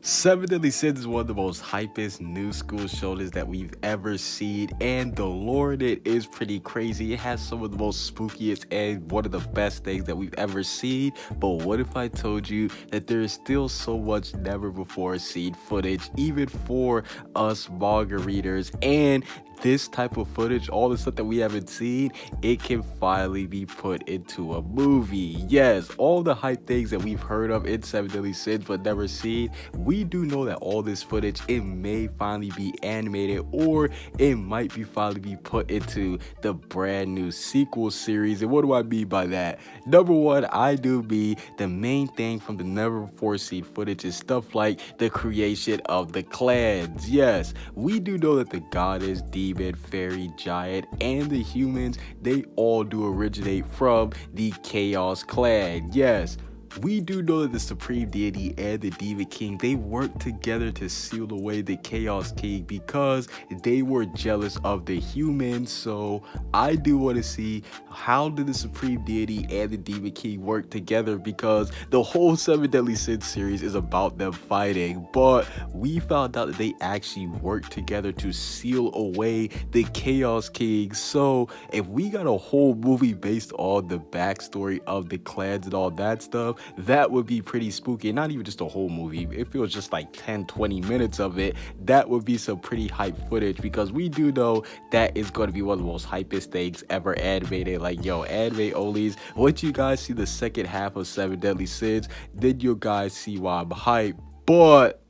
Seven Deadly Sins is one of the most hypest new school shows that we've ever seen, and the lore in it is pretty crazy. It has some of the most spookiest and one of the best things that we've ever seen. But what if I told you that there is still so much never before seen footage, even for us manga readers, and this type of footage, all the stuff that we haven't seen, it can finally be put into a movie. Yes, all the hype things that we've heard of in Seven Deadly Sins but never seen, we do know that all this footage, it may finally be animated, or it might be finally be put into the brand new sequel series. And what do I mean by that? Number one, I do mean the main thing from the never before seen footage is stuff like the creation of the clans. Yes, we do know that the goddess, demon, fairy, giant, and the humans, they all do originate from the Chaos Clan. Yes, we do know that the Supreme Deity and the Demon King, they worked together to seal away the Chaos King because they were jealous of the humans. So I do want to see, how did the Supreme Deity and the Demon King work together, because the whole Seven Deadly Sins series is about them fighting. But we found out that they actually worked together to seal away the Chaos King. So if we got a whole movie based on the backstory of the clans and all that stuff, that would be pretty spooky. And not even just a whole movie, if it was just like 10-20 minutes of it, that would be some pretty hype footage, because we do know that is going to be one of the most hypest things ever animated. Like, yo, anime onlys, once you guys see the second half of Seven Deadly Sins, then you guys see why I'm hyped. But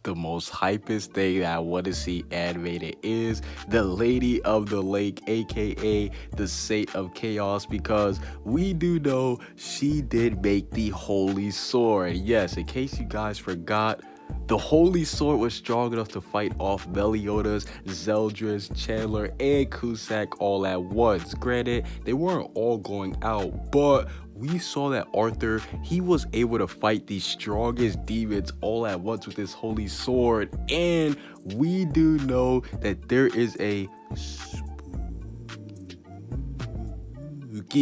the most hypest thing that I want to see animated is the Lady of the Lake, aka the Saint of Chaos, because we do know she did make the Holy Sword. Yes, in case you guys forgot, the Holy Sword was strong enough to fight off Meliodas, Zeldris, Chandler, and Cusack all at once. Granted, they weren't all going out, but we saw that Arthur, he was able to fight the strongest demons all at once with his Holy Sword. And we do know that there is a spooky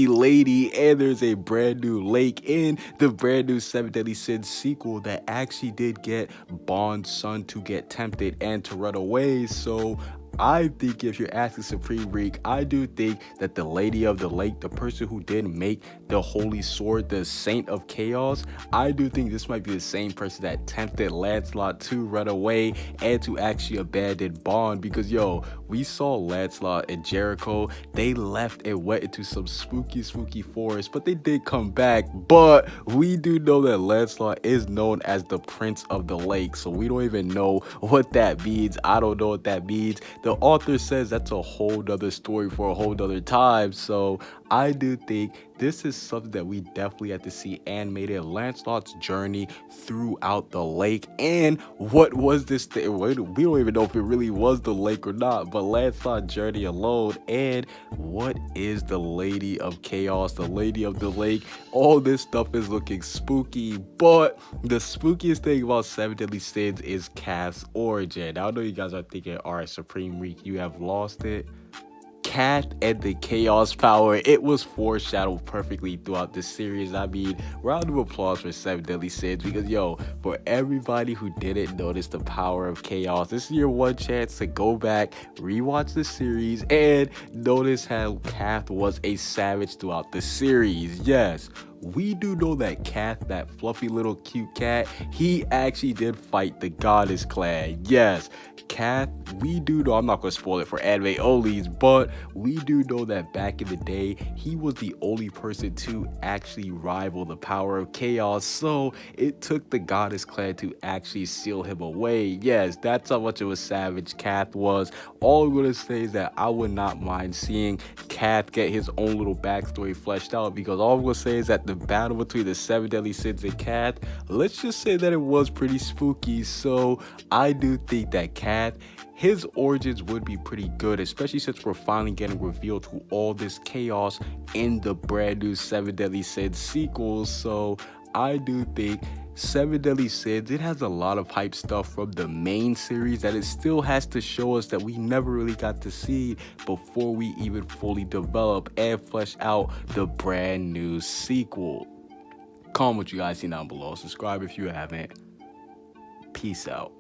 lady, and there's a brand new lake in the brand new Seven Deadly Sins sequel that actually did get Bond's son to get tempted and to run away. So I think, if you're asking Supreme Reek, I do think that the Lady of the Lake, the person who did make the Holy Sword, the Saint of Chaos, I do think this might be the same person that tempted Lancelot to run away and to actually abandon Bond. Because, yo, we saw Lancelot and Jericho, they left and went into some spooky forest, but they did come back. But we do know that Lancelot is known as the Prince of the Lake, so we don't even know what that means. I don't know what that means. The author says that's a whole nother story for a whole nother time. So I do think this is something that we definitely have to see animated. Lancelot's journey throughout the lake, and what was this thing? We don't even know if it really was the lake or not, but Lancelot's journey alone, and what is the Lady of Chaos, the Lady of the Lake. All this stuff is looking spooky, but the spookiest thing about Seven Deadly Sins is Kath's origin. I know you guys are thinking, all right, Supreme Reek, you have lost it. Kath and the Chaos Power, it was foreshadowed perfectly throughout this series. I mean, round of applause for Seven Deadly Sins, because, yo, for everybody who didn't notice the power of chaos, this is your one chance to go back, rewatch the series, and notice how Kath was a savage throughout the series. Yes, we do know that Kath, that fluffy little cute cat, he actually did fight the Goddess Clan. Yes, Kath, we do know, I'm not going to spoil it for anime onlys, but we do know that back in the day, he was the only person to actually rival the power of chaos. So it took the Goddess Clan to actually seal him away. Yes, that's how much of a savage Kath was. All I'm going to say is that I would not mind seeing Kath get his own little backstory fleshed out, because all I'm going to say is that the battle between the Seven Deadly Sins and Kath, let's just say that it was pretty spooky. So I do think that Kath, his origins would be pretty good, especially since we're finally getting revealed to all this chaos in the brand new Seven Deadly Sins sequel. So I do think Seven Deadly Sins, it has a lot of hype stuff from the main series that it still has to show us that we never really got to see before we even fully develop and flesh out the brand new sequel. Comment what you guys see down below. Subscribe if you haven't. Peace out.